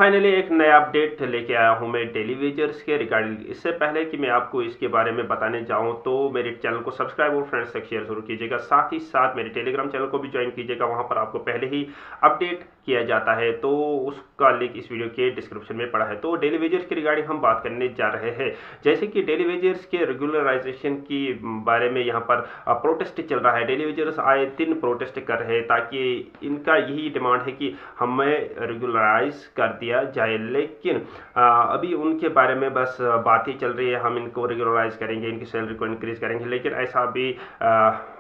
Finally एक नया update लेके आया हूँ मैं डेली वेजर्स के रिगार्डिंग। इससे पहले कि मैं आपको इसके बारे में बताने जाऊँ तो मेरे चैनल को सब्सक्राइब और फ्रेंड्स तक शेयर जरूर कीजिएगा। साथ ही साथ मेरे टेलीग्राम चैनल को भी ज्वाइन कीजिएगा, वहाँ पर आपको पहले ही अपडेट किया जाता है, तो उसका लिंक इस वीडियो के डिस्क्रिप्शन में पड़ा है। तो डेली वेजर्स के रिगार्डिंग हम बात करने जा रहे हैं। जैसे कि डेली वेजर्स के रेगुलराइजेशन की बारे में यहाँ पर प्रोटेस्ट चल रहा है। डेली वेजर्स आए दिन प्रोटेस्ट कर रहे हैं ताकि इनका यही डिमांड है कि हमें रेगुलराइज कर दिया जाए, लेकिन अभी उनके बारे में बस बात ही चल रही है। हम इनको रेगुलराइज करेंगे, इनकी सैलरी को इंक्रीज करेंगे, लेकिन ऐसा अभी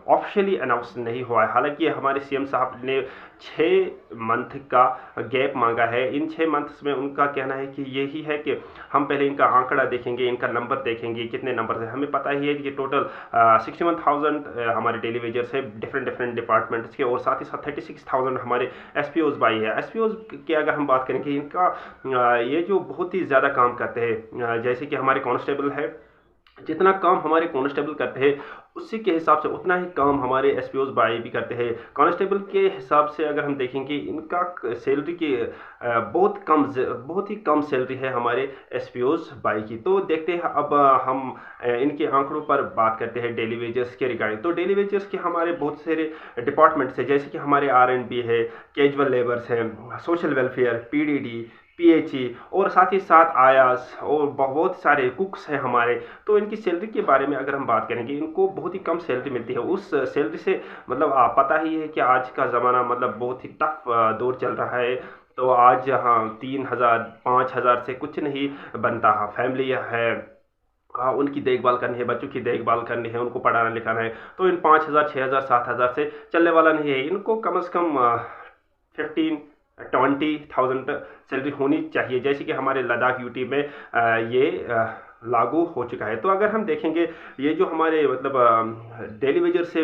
ऑफिशियली अनाउंस नहीं हुआ है। हालांकि हमारे सीएम साहब ने 6 मंथ का गैप मांगा है। इन 6 मंथ्स में उनका कहना है कि यही है कि हम पहले इनका आंकड़ा देखेंगे, इनका नंबर देखेंगे, कितने नंबर है। हमें पता ही है कि टोटल 61,000 हमारे डेली वेजर्स है डिफरेंट डिपार्टमेंट्स के, और साथ ही साथ 36,000 हमारे एसपीओज बाई है। एसपीओज की अगर हम बात करेंगे, इनका ये जो बहुत ही ज़्यादा काम करते हैं, जैसे कि हमारे कांस्टेबल है, जितना काम हमारे कांस्टेबल करते हैं उसी के हिसाब से उतना ही काम हमारे एसपीओज बाई भी करते हैं। कांस्टेबल के हिसाब से अगर हम देखेंगे, इनका सैलरी की बहुत ही कम सैलरी है हमारे एसपीओज बाई की। तो देखते हैं अब हम इनके आंकड़ों पर बात करते हैं डेली वेजर्स के रिगार्डिंग। तो डेली वेजर्स के हमारे बहुत सारे डिपार्टमेंट्स है, जैसे कि हमारे R&B है, कैजुअल लेबर्स है, सोशल वेलफेयर, PDD, PHE और साथ ही साथ आयास और बहुत सारे कुक्स हैं हमारे। तो इनकी सैलरी के बारे में अगर हम बात करेंगे, इनको बहुत ही कम सैलरी मिलती है। उस सैलरी से मतलब पता ही है कि आज का ज़माना मतलब बहुत ही टफ दौर चल रहा है। तो आज हाँ 3,000 5,000 से कुछ नहीं बनता। फैमिली है, उनकी देखभाल करनी है, बच्चों की देखभाल करनी है, उनको पढ़ाना लिखाना है, तो इन 5,000 6,000 7,000 से चलने वाला नहीं है। इनको कम से कम 15-20,000 सैलरी होनी चाहिए, जैसे कि हमारे लद्दाख यूटी में ये लागू हो चुका है। तो अगर हम देखेंगे, ये जो हमारे मतलब डेली वेजर से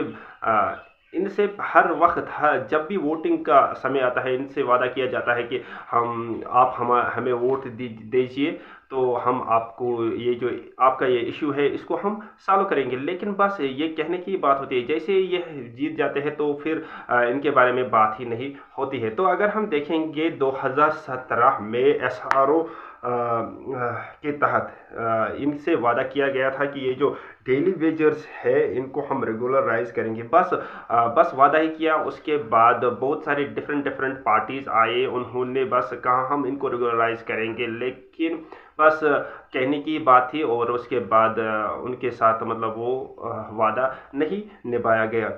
इनसे हर वक्त जब भी वोटिंग का समय आता है, इनसे वादा किया जाता है कि आप हमें वोट दीजिए, तो हम आपको ये जो आपका ये इशू है इसको हम सॉल्व करेंगे। लेकिन बस ये कहने की बात होती है, जैसे ये जीत जाते हैं तो फिर इनके बारे में बात ही नहीं होती है। तो अगर हम देखेंगे 2017 में SRO के तहत इनसे वादा किया गया था कि ये जो डेली वेजर्स है इनको हम रेगुलराइज करेंगे। बस वादा ही किया, उसके बाद बहुत सारे डिफरेंट पार्टीज आए, उन्होंने बस कहा हम इनको रेगुलराइज करेंगे, लेकिन बस कहने की बात थी और उसके बाद उनके साथ मतलब वो वादा नहीं निभाया गया।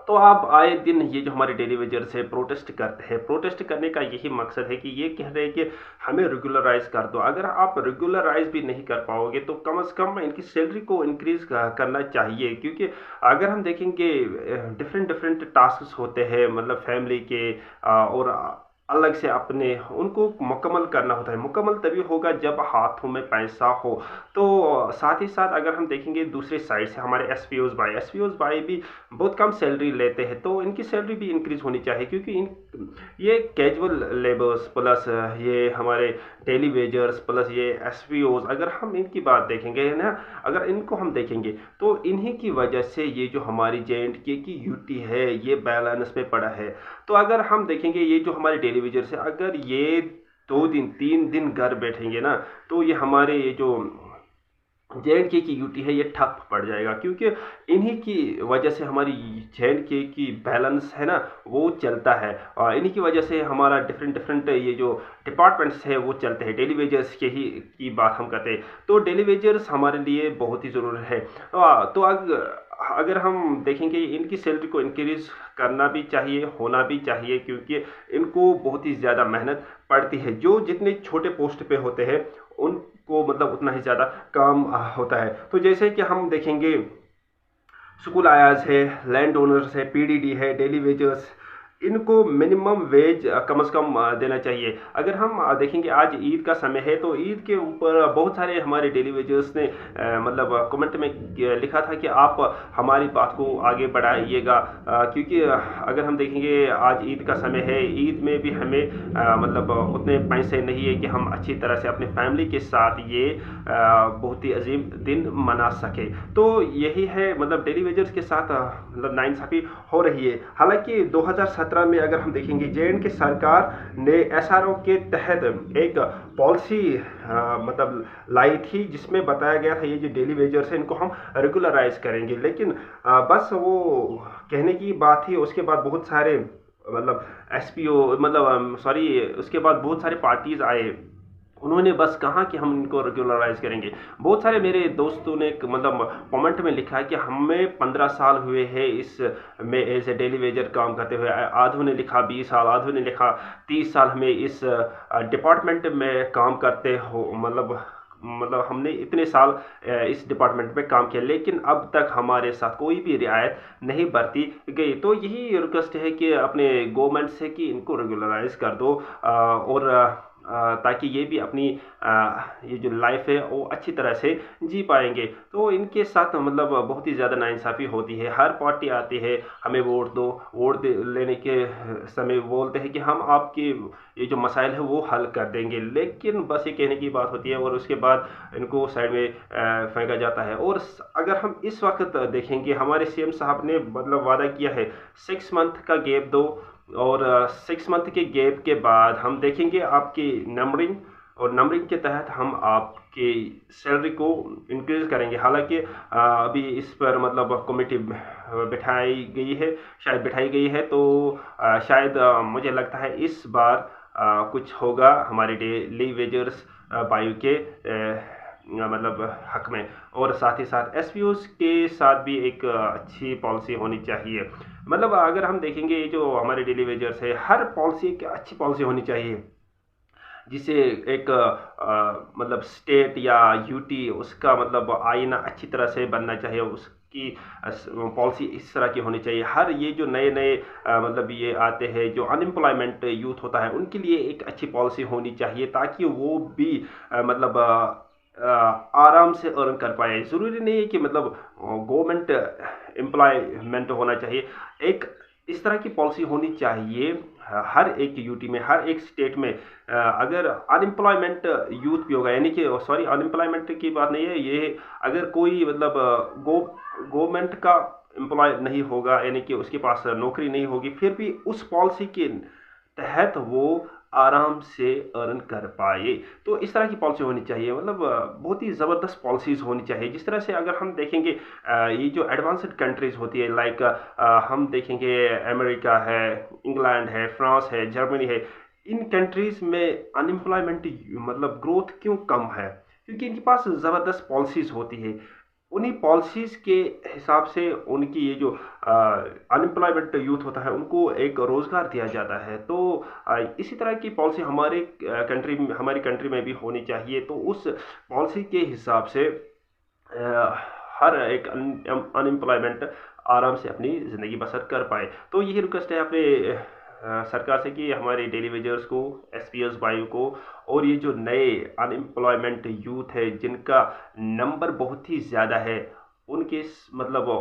तो आप आए दिन ये जो हमारे डेली वेजर्स है प्रोटेस्ट करते हैं। प्रोटेस्ट करने का यही मकसद है कि ये कह रहे हैं कि हमें रेगुलराइज कर दो। अगर आप रेगुलराइज भी नहीं कर पाओगे तो कम से कम इनकी सैलरी को इंक्रीज करना चाहिए, क्योंकि अगर हम देखेंगे डिफरेंट टास्क होते हैं, मतलब फैमिली के और अलग से अपने उनको मुकम्मल करना होता है। मुकम्मल तभी होगा जब हाथों में पैसा हो। तो साथ ही साथ अगर हम देखेंगे दूसरे साइड से हमारे एसपीओज बाई भी बहुत कम सैलरी लेते हैं, तो इनकी सैलरी भी इंक्रीज होनी चाहिए, क्योंकि ये कैजुअल लेबर्स प्लस ये हमारे डेली वेजर्स प्लस ये एसपीओज, अगर हम इनकी बात देखेंगे ना, अगर इनको हम देखेंगे तो इन्हीं की वजह से ये जो हमारी J&K की यूटी है ये बैलेंस में पड़ा है। तो अगर हम देखेंगे ये जो हमारे डेली वेजर से अगर ये 2 दिन 3 दिन घर बैठेंगे ना, तो ये हमारे ये जो J&K की यूटी है ये ठप पड़ जाएगा, क्योंकि इन्हीं की वजह से हमारी J&K की बैलेंस है ना वो चलता है, और इन्हीं की वजह से हमारा डिफरेंट ये जो डिपार्टमेंट्स है वो चलते हैं। डेली वेजर्स के ही की बात हम करते हैं, तो डेली वेजर्स हमारे लिए बहुत ही ज़रूरी है। तो अगर हम देखेंगे इनकी सैलरी को इंक्रीज करना भी चाहिए, होना भी चाहिए, क्योंकि इनको बहुत ही ज़्यादा मेहनत पड़ती है। जो जितने छोटे पोस्ट पे होते हैं उनको मतलब उतना ही ज़्यादा काम होता है। तो जैसे कि हम देखेंगे स्कूल आयाज है, लैंड ओनर्स है, PDD है, डेली वेजर्स, इनको मिनिमम वेज कम से कम देना चाहिए। अगर हम देखेंगे आज ईद का समय है, तो ईद के ऊपर बहुत सारे हमारे डेली वेजर्स ने मतलब कमेंट में लिखा था कि आप हमारी बात को आगे बढ़ाइएगा, क्योंकि अगर हम देखेंगे आज ईद का समय है, ईद में भी हमें मतलब उतने पैसे नहीं है कि हम अच्छी तरह से अपने फैमिली के साथ ये बहुत ही अजीम दिन मना सके। तो यही है मतलब डेली वेजर्स के साथ मतलब नाइंसाफ़ी हो रही है। हालांकि 2017 2017 में अगर हम देखेंगे JNK सरकार ने SRO के तहत एक पॉलिसी मतलब लाई थी, जिसमें बताया गया था ये जो डेली वेजर्स है इनको हम रेगुलराइज करेंगे। लेकिन बस वो कहने की बात थी, उसके बाद बहुत सारे मतलब SPO मतलब सॉरी उसके बाद बहुत सारे पार्टीज आए, उन्होंने बस कहा कि हम इनको रेगुलराइज करेंगे। बहुत सारे मेरे दोस्तों ने मतलब कमेंट में लिखा है कि हमें 15 साल हुए हैं इस में एज ए डेली वेजर काम करते हुए। आधों ने लिखा 20 साल, आधों ने लिखा 30 साल हमें इस डिपार्टमेंट में काम करते हो, मतलब हमने इतने साल इस डिपार्टमेंट में काम किया, लेकिन अब तक हमारे साथ कोई भी रियायत नहीं बरती गई। तो यही रिक्वेस्ट है कि अपने गवर्नमेंट से कि इनको रेगुलराइज कर दो, और ताकि ये भी अपनी ये जो लाइफ है वो अच्छी तरह से जी पाएंगे। तो इनके साथ मतलब बहुत ही ज़्यादा नाइंसाफ़ी होती है। हर पार्टी आती है, हमें वोट दो, लेने के समय बोलते हैं कि हम आपके ये जो मसाइल है वो हल कर देंगे, लेकिन बस ये कहने की बात होती है और उसके बाद इनको साइड में फेंका जाता है। और अगर हम इस वक्त देखेंगे, हमारे CM साहब ने मतलब वादा किया है 6 मंथ का गैप दो, और 6 मंथ के गैप के बाद हम देखेंगे आपकी नंबरिंग, और नंबरिंग के तहत हम आपकी सैलरी को इंक्रीज करेंगे। हालांकि अभी इस पर मतलब कमेटी बिठाई गई है, तो शायद मुझे लगता है इस बार कुछ होगा हमारे डेली वेजर्स बायु के मतलब हक में। और साथ ही साथ SPOs के साथ भी एक अच्छी पॉलिसी होनी चाहिए। मतलब अगर हम देखेंगे ये जो हमारे डेली वेजर्स है, हर पॉलिसी एक अच्छी पॉलिसी होनी चाहिए, जिसे एक मतलब स्टेट या UT उसका मतलब आईना अच्छी तरह से बनना चाहिए, उसकी पॉलिसी इस तरह की होनी चाहिए। हर ये जो नए नए मतलब ये आते हैं, जो अनएम्प्लॉयमेंट यूथ होता है, उनके लिए एक अच्छी पॉलिसी होनी चाहिए, ताकि वो भी मतलब आराम से अर्न कर पाए। ज़रूरी नहीं है कि मतलब गवर्नमेंट एम्प्लॉयमेंट होना चाहिए, एक इस तरह की पॉलिसी होनी चाहिए हर एक UT में, हर एक स्टेट में। अगर अनएम्प्लॉयमेंट यूथ भी होगा, यानी कि सॉरी अनएम्प्लॉयमेंट की बात नहीं है ये, अगर कोई मतलब गवर्नमेंट का एम्प्लॉय नहीं होगा, यानी कि उसके पास नौकरी नहीं होगी, फिर भी उस पॉलिसी के तहत वो आराम से अर्न कर पाए। तो इस तरह की पॉलिसी होनी चाहिए, मतलब बहुत ही ज़बरदस्त पॉलिसीज़ होनी चाहिए। जिस तरह से अगर हम देखेंगे ये जो एडवांस्ड कंट्रीज़ होती है, लाइक हम देखेंगे अमेरिका है, इंग्लैंड है, फ्रांस है, जर्मनी है, इन कंट्रीज़ में अनएम्प्लॉयमेंट मतलब ग्रोथ क्यों कम है? क्योंकि इनके पास ज़बरदस्त पॉलिसीज़ होती है। उन्हीं पॉलिसीज़ के हिसाब से उनकी ये जो अनएम्प्लॉयमेंट यूथ होता है उनको एक रोज़गार दिया जाता है। तो इसी तरह की पॉलिसी हमारी कंट्री में भी होनी चाहिए। तो उस पॉलिसी के हिसाब से हर एक अनएम्प्लॉयमेंट आराम से अपनी ज़िंदगी बसर कर पाए। तो यही रिक्वेस्ट है अपने सरकार से कि हमारे डेली वेजर्स को, SPOs वायु को, और ये जो नए अनएम्प्लॉयमेंट यूथ है जिनका नंबर बहुत ही ज़्यादा है, उनके मतलब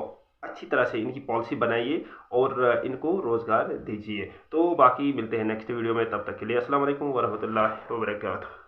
अच्छी तरह से इनकी पॉलिसी बनाइए और इनको रोज़गार दीजिए। तो बाकी मिलते हैं नेक्स्ट वीडियो में, तब तक के लिए अस्सलाम वालेकुम वरहमतुल्लाहि वबरकातुहू।